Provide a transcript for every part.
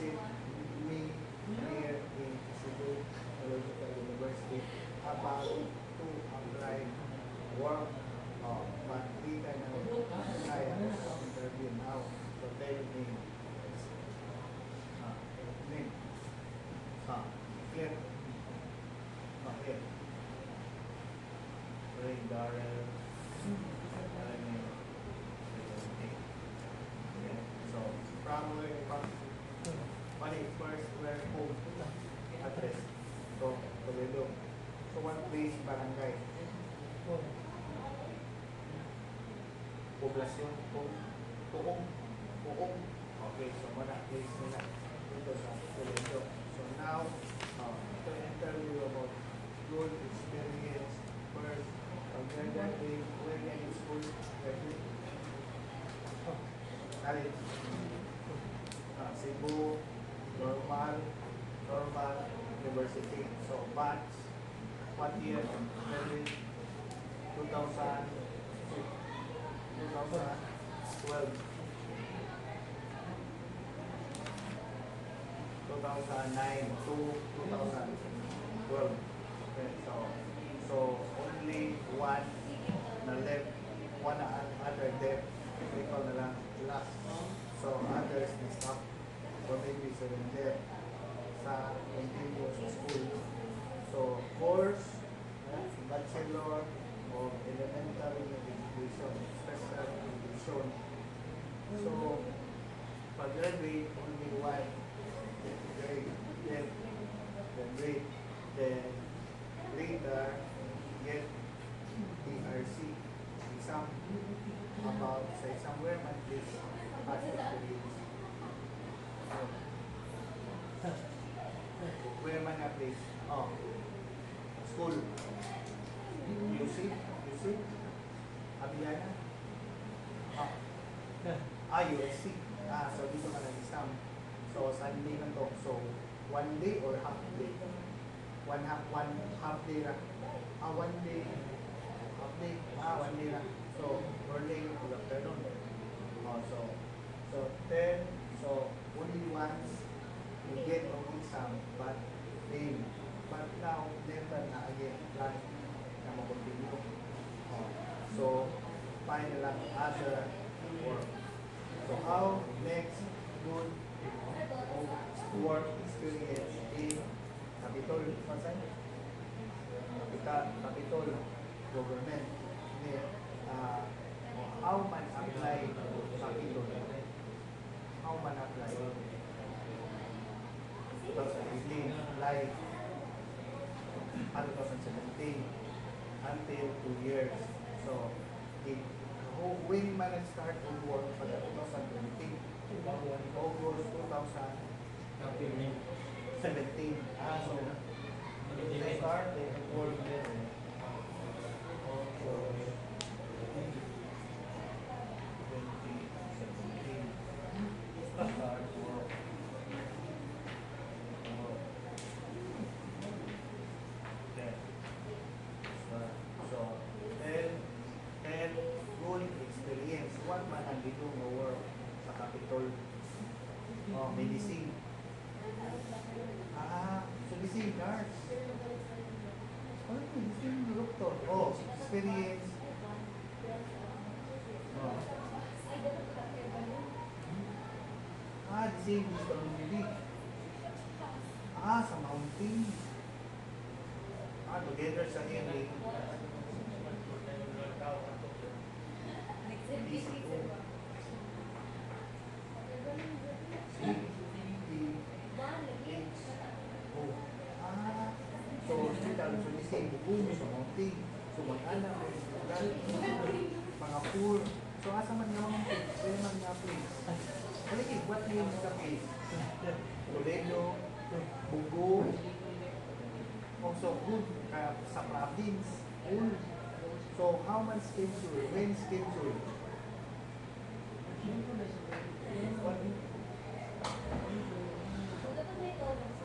visit me here in Cebu Theological University about to apply work. But we can apply interview now. So tell me, name, clear, clear. Ray Darrell, so from where money first where home address. So Toledo. So what place barangay? Poblasyon Puong. Okay, so mana place nila dito sa Toledo. So now to interview about good experience first. Where can you school? College. Cebu, Normal University. So batch, what year? 2012. 2009 to 2012. Okay, so only one na left, one other left. Ikaw na lang last. So others na stop. So maybe surrender sa continuous school. So course, bachelor of elementary education, special education. So pag-graduate, only one grade, then grade, then later get DRC exam about sa exam where man this past experience. Where man na place? School. UC? Abiana? USC. So dito ka nag-exam. So Sunday na to. So one day or half day? One half day ra. One day. Half day. One day ra. So morning to afternoon. So 10. So only once you get on exam, but now never na again plan na mag-continue. So find lang other work. So how next good work experience in Capitol government. How man apply Capitol? How man apply? 2018, like 2017 until 2 years. So when man start to work for the 2020, August 2017. So they start the work there. Also 2017 start work. So and good experience. What man ang dito ng work sa Capitol? Medicine. So medicine nurse. Medicine doctor. Experience. Design gusto ng bilig. Sa mountain. Together sa hearing. So design buong sa mountain. So mag-anak mga poor. So asa man nga mga pwede man nga place. Haliki, what name is the place? Toledo, Bugo, also good sa province. So how much schedule? When schedule?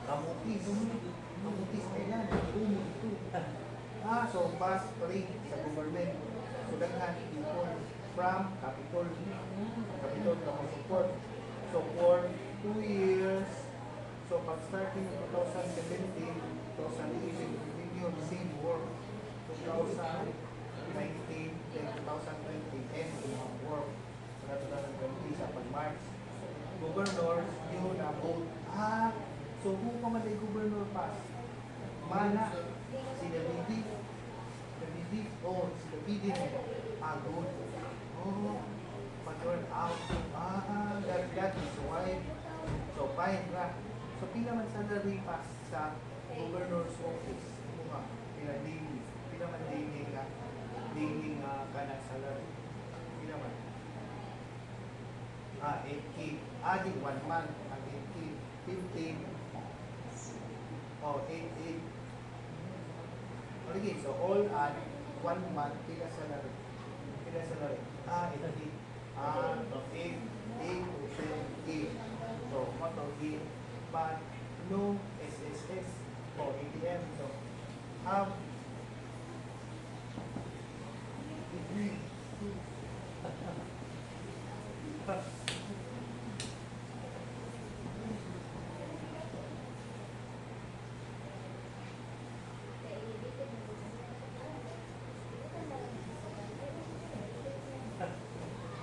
Kamutis kailan? So pass rate sa government. So daghan people from Capitol support. So for 2 years starting 2017, 2018, continue the same work. 2019, then 2020, end ng work. Sa 2020 sa pag-March. Governor, yun na vote. So kung pa man ay governor pass, mana, si David, si David, good. Oh, pag-turn out, that is why. So fine, ra. So pila man salary pass sa governor's office, mga pila daily, pila man daily nga kanang salary, pila man. 8K, di 1 month, ang 8K, 15, 8. Okay, so all at 1 month, pila salary. Ito 8, 8 to 10K. So, what to give, but no SSS or ATM. So,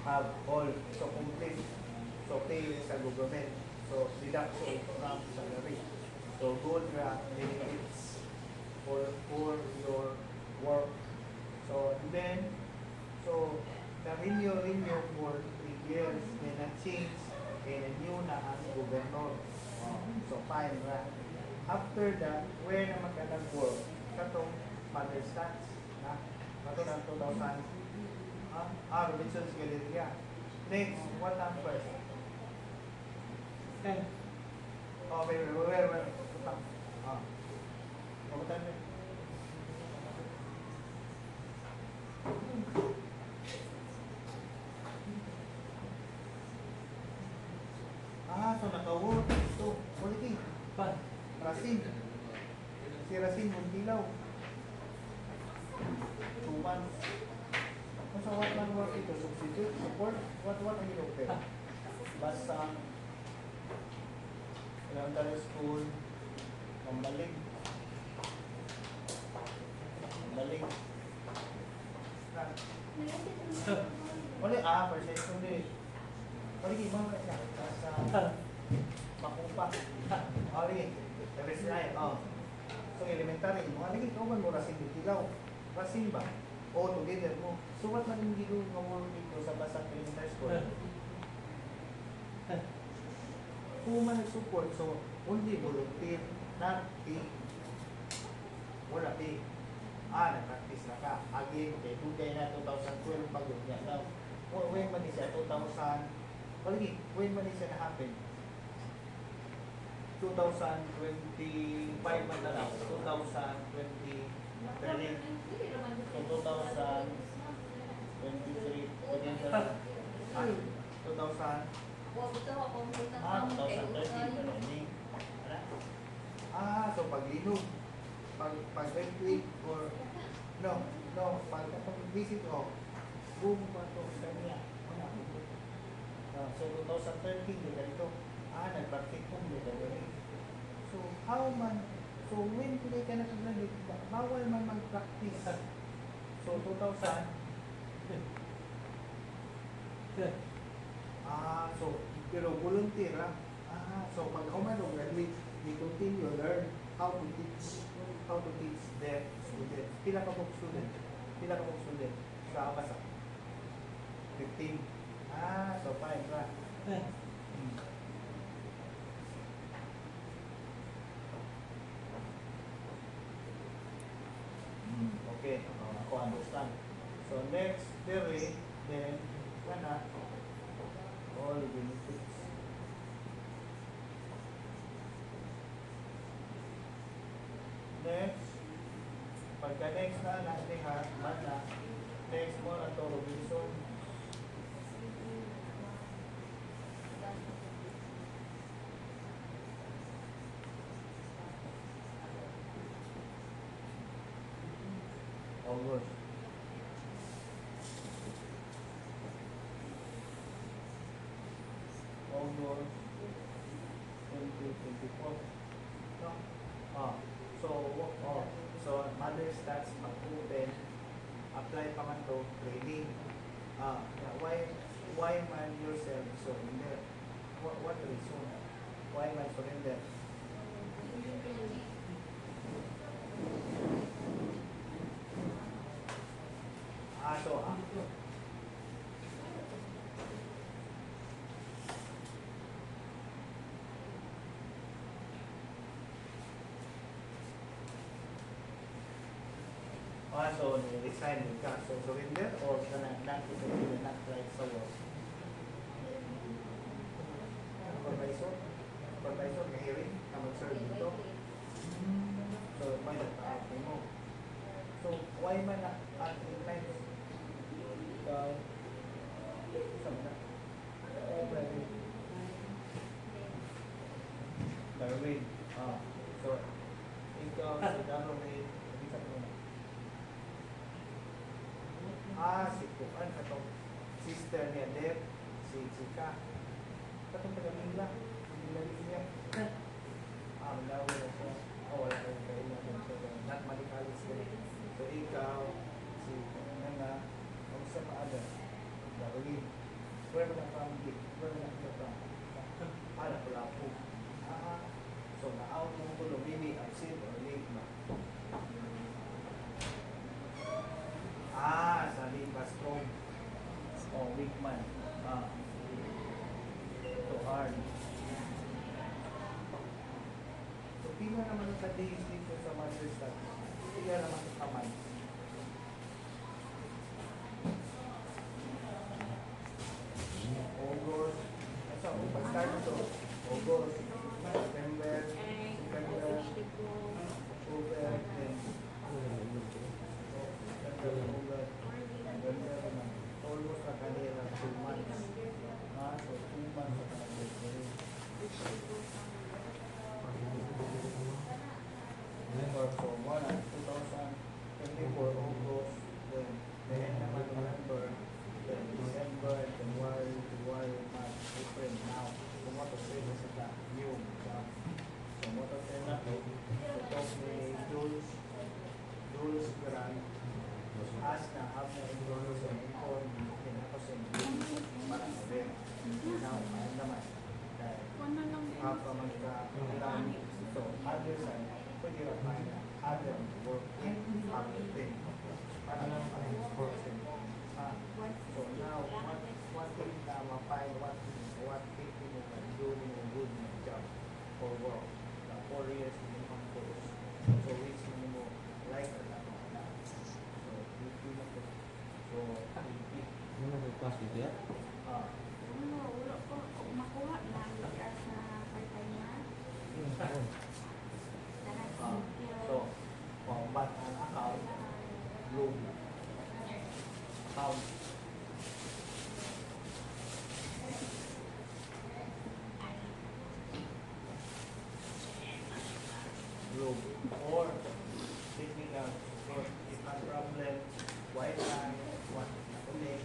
have all, so complete, so pay sa government, so deduction from salary, so good benefits for your work. So then, so na-renew for 3 years, then na-change, and new na ang governor. So fine, right? After that, where naman ka nag-work? Katong mother stats, na? Kato ng 2000, Robinson's Galleria. Next, what time first? 10. Where? What time? So naka-work. So, quality. Rasin. Si Rasin Muntilaw. 2 months. So what man work ito? Substitute? Support? What are you doing? Basta elementary school, mambalig. Wala, first year school din. Wala, ibang ka siya. Basta makupa. Wala, every night. So elementary, mga lagi, ikaw man mo Rasin Muntilaw. Rasin ba? Together mo. So what man yung gilo nga work dito sa Basang Elementary School? Kung man nag-support, so only volunteer, not pay. Wala pay. Nag-practice na ka. Again, okay, kaya na 2012 pagod niya. Now, when man siya? 2000, when man siya na-happen? 2025 man na lang. 2020, so 2023, 2013, so paglinog, pag-earthquake or pag-visit ko, boom pa ito sa kanya. So 2013, ganito, nag-practice kong ganito. So how man, so when today ka nag-graduate, bawal man mag-practice. So 2000, so pero volunteer so pag ako man graduate, we continue learn how to teach their students. Pila ka pong student sa Abasa? 15. So fine, right? Okay, ako understand. So next, then all benefits. Next, pagka next na next mo na to Robinson. August. August 2024. No? So, mother starts mag-open, apply pa man to, training. Yeah, why man yourself surrender? What reason? Why man surrender? So, so resign ka. So, surrender or not right sa work? Supervisor, may hearing, na mag-serve dito. So, may nagpa-apply mo. So, why man at times ikaw saan na? Darwin. So, ikaw si Darwin, isa mo na. Si Kuan, katong sister niya, Deb, si Chika. Katong taga-Mila, niya. Darwin na siya. Wala kayong kayo. Not malikalis din. So, ikaw, si Nana, kung sa paada, Darwin. Where na family? Where na kita? Para pala po. So, na-out mo ko lumini, absent or late na. Sabi, Bascom. Weak man. So hard. So, pila naman sa days dito sa mother's stuff. Pila naman sa kamay. August. Start na to. August. September. October. Almost na kanila 2 months. So 2 months na kanila. So 2024 August, then naman November, then December, January, March, April, now. So mo to say na sila new job. So mo to say na ito ni Jules Grant. As na have na enroll sa income, ako sa para sa them. Now, ayun naman. Have ka magka-plan. So, other side, pwede rin tayo na other work in other thing. Para lang tayo person. So, now, what thing na mapay, what thing mo can do mo good job for work. 4 years minimum course. So, which mo like or not. So, ano na pass dito ya? Wala ko makuha na liya sa part-time so, but ang account, loan. Account. Loan. Or, technical. So, if a problem, white line, what ulit,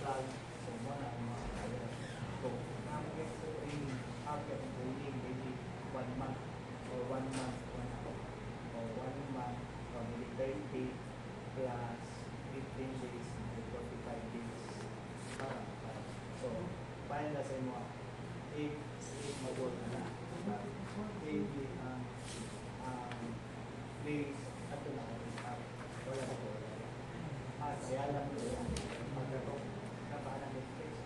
plug, so wala ang mga kaya. So, after training, maybe 1 month, or 1 month, 1 hour, or 1 month, or maybe 30 plus 15 days, 45 days. So, paano na sa inyo, 8 mag-work na. 8 days, at ito na wala na po. Kaya lang ito yan. Pagkato, napaanan ng case.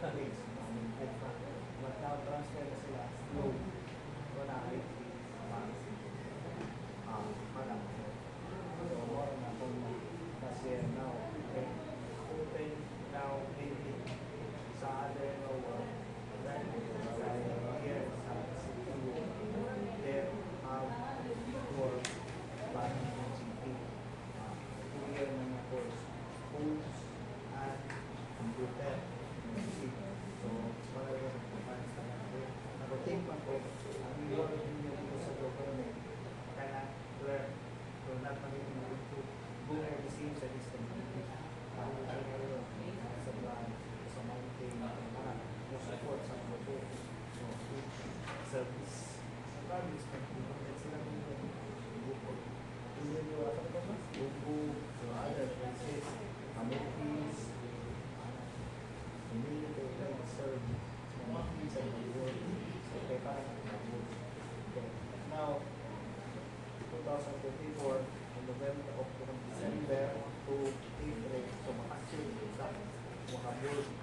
Case. But now, transfer na sila. Loan. Wala ay parang. So, more na kung kasi now, work.